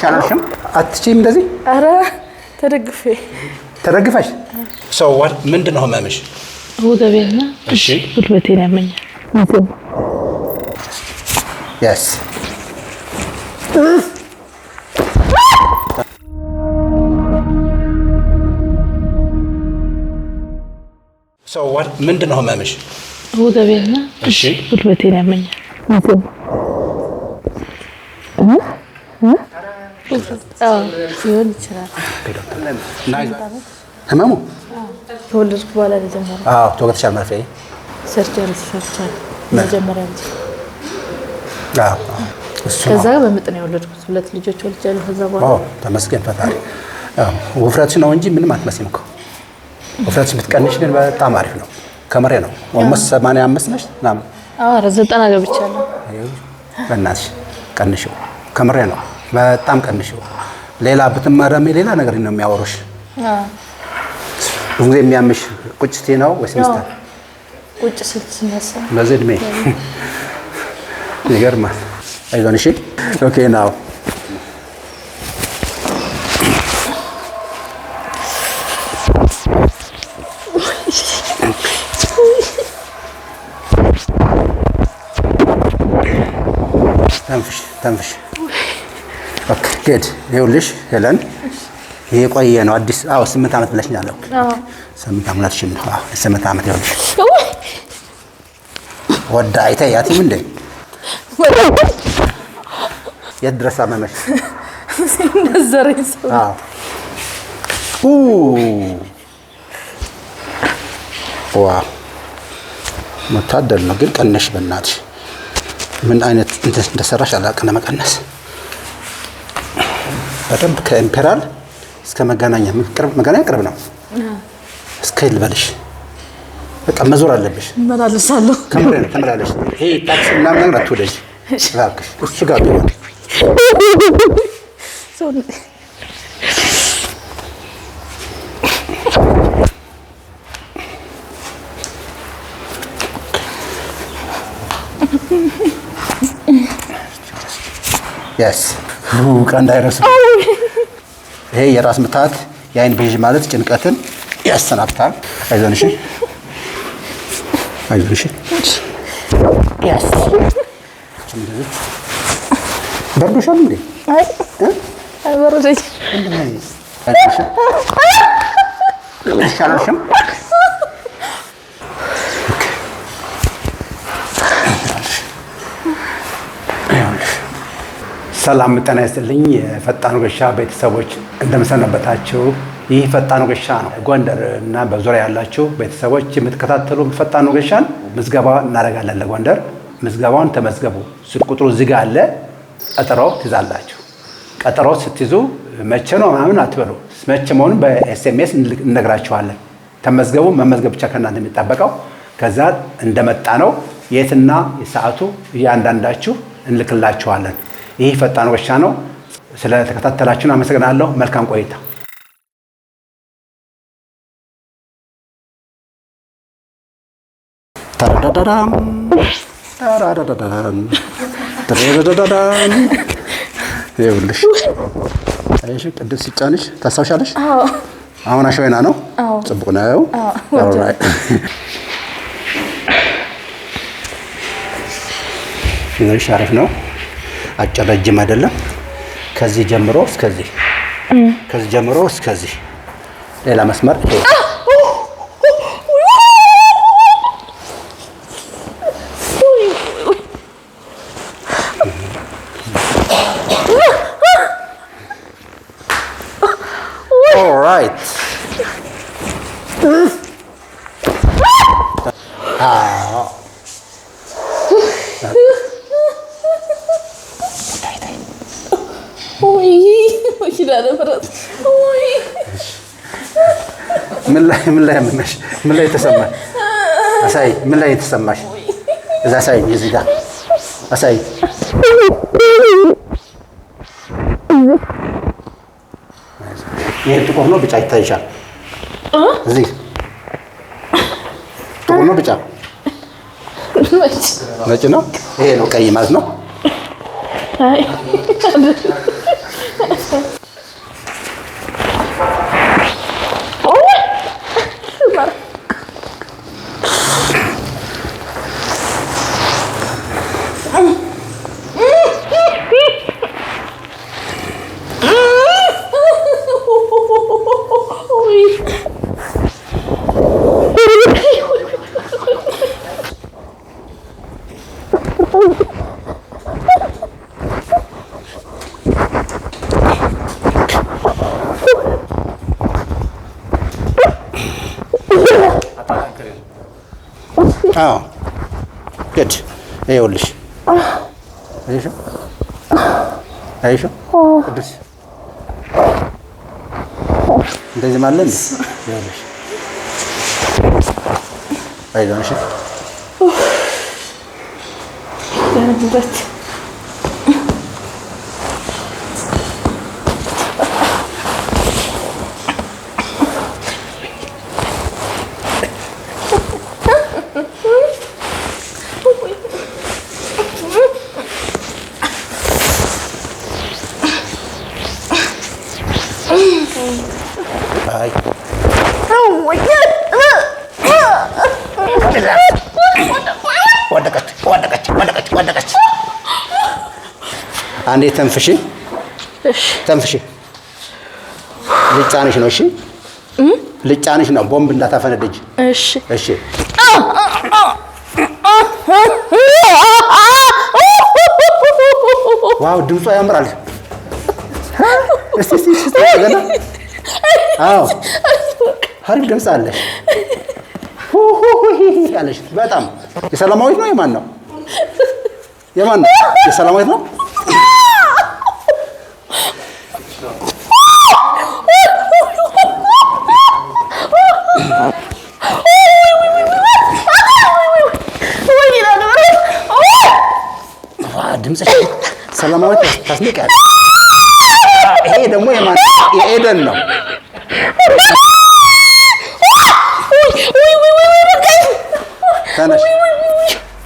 ሻላሽም አትችይም እንደዚህ አረ ተደግፈሽ ሰው ምንድነው ህመምሽ ወገቤና እሺ ጉልበቴን ያመኛል yes so ምንድነው ህመምሽ ወገቤና እሺ ጉልበቴን ያመኛል ይሁን ይችላል ህመሙ ተወለድኩ በኋላ ለጀመረ ተወለድሻል ማለት ነው ሰርጀሪ ተሰርቻል መጀመሪያ ልጅ እሱ ከዛ በመጠን የወለድኩት ሁለት ልጆች ወልጃለሁ ከዛ በኋላ ተመስገን ፈጣሪ ወፍረትሽ ነው እንጂ ምንም አትመስይም እኮ ወፍረትሽ ብትቀንሽ ግን በጣም አሪፍ ነው ከመሬ ነው ወመስ 85 ነሽ ናም አረ 90 ገብቻለሁ በእናትሽ ቀንሽው ከመሬ ነው በጣም ቀንሽው ሌላ ብትመረሚ ሌላ ነገር ነው የሚያወሩሽ ብዙ የሚያምሽ ቁጭቴ ነው ወይስ ሚስታ ቁጭ ስትነሳ በዘድሜ ይገርማል አይዞን እሺ ኦኬ ናው ተንፍሽ ኦኬ good ይኸውልሽ ሄለን ይሄ ቆየ ነው አዲስ 8 አመት ብለሽኛል ኦኬ 8 አመት ሽን 8 አመት ይኸውልሽ ወዳ አይተያትም እንዴ የድረስ አመመሽ ነዘረኝ ሰው ዋው መታደል ነው ግን ቀነሽ በእናትሽ ምን አይነት እንደሰራሽ አላውቅም ለመቀነስ በደንብ ከኢምፔሪያል እስከ መገናኛ መገናኛ ቅርብ ነው እስከ ልበልሽ በቃ መዞር አለብሽ መላለሳለሁ ተመላለሽ ይሄ ታክሲ ምናምን ነገር አትወደጂ እባክሽ እሱ ጋር ቢሆን yes ቀንዳ አይረስ ይሄ የራስ ምታት የአይን ቤዥ ማለት ጭንቀትን ያሰናብታል አይዞንሽ yes በርዶሻል እንዴ አይ በረደኝ ሻላሽም ሰላም ጤና ይስጥልኝ የፈጣኑ ገሻ ቤተሰቦች እንደምሰነበታችሁ ይህ ፈጣኑ ገሻ ነው ጎንደር እና በዙሪያ ያላችሁ ቤተሰቦች የምትከታተሉ ፈጣኑ ገሻን ምዝገባ እናደርጋለን ለጎንደር ምዝገባውን ተመዝገቡ ስልክ ቁጥሩ እዚህ ጋር አለ ቀጠሮ ትይዛላችሁ ቀጠሮ ስትይዙ መቼ ነው ምናምን አትበሉ መቼ መሆኑን በኤስኤምኤስ እንነግራችኋለን ተመዝገቡ መመዝገብ ብቻ ከእናንተ የሚጠበቀው ከዛ እንደመጣ ነው የትና የሰዓቱ እያንዳንዳችሁ እንልክላችኋለን ይህ ፈጣኑ ገሻ ነው ስለተከታተላችሁን አመሰግናለሁ መልካም ቆይታ ታራዳዳዳም ይኸውልሽ አይሽ ቅድም ሲጫንሽ ታሳውሻለሽ አሁን አሸወና ነው ጽቡቅ ነው ኦልራይት ይኸውልሽ አሪፍ ነው አጭር ረጅም አይደለም ከዚህ ጀምሮ እስከዚህ ከዚህ ጀምሮ እስከዚህ ሌላ መስመር ኦልራይት ምን ላይ ተሰማሽ አሳይ ምን ላይ ተሰማሽ እዛ ሳይ እዚህ ጋር አሳይ ይሄ ጥቁር ነው ብቻ ይታይሻል እዚህ ጥቁር ነው ብቻ ነጭ ነው ይሄ ነው ቀይ ማለት ነው አይ አዎ ግድ ይኸውልሽ አይሽ አይሽ ቅዱስ እንደዚህ ማለት እንዴ ይኸውልሽ አይዞሽ ደህንበት አይ ወደቀች አንዴ ተንፍሺ እሺ ተንፍሺ ልጫንሽ ነው እሺ ልጫንሽ ነው ቦምብ እንዳታፈነድጅ እሺ እሺ ዋው ድምጿ ያምራል እስቲ ገና አዎ ሀሪፍ ድምፅ አለሽ ያለሽ በጣም የሰላማዊት ነው የማን ነው የሰላማዊት ነው ድምፅሽ ሰላማዊት ታስንቂያለሽ ይሄ ደግሞ የማን የኤደን ነው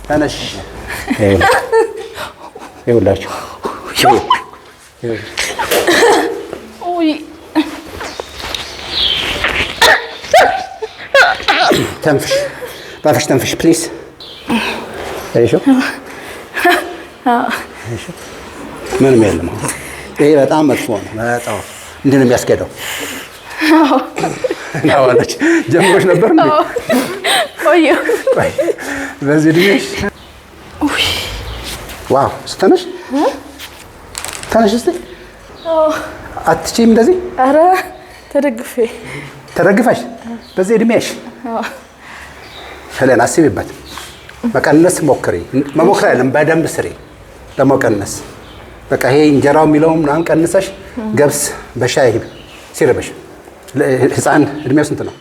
ተነሽ ይኸውላችሁ ተንፍሽ ባፍሽ ተንፍሽ ፕሊዝ አይሾ ምንም የለም ይሄ በጣም መጥፎ ነው በጣም እንዴ ነው የሚያስኬደው ናዋለች ጀምሮሽ ነበር እንዴ ኦዮ በዚህ ድምሽ ዋው ስተነሽ ተነሽ እስቲ አትችይም እንደዚህ ኧረ ተደግፈሽ በዚህ እድሜሽ ሄለን አስቢበት መቀነስ ሞክሪ መሞከር አይደለም በደንብ ስሪ ለመቀነስ በቃ ይሄ እንጀራው የሚለው ምናምን ቀንሰሽ ገብስ በሻይ ሲረበሽ ህፃን እድሜው ስንት ነው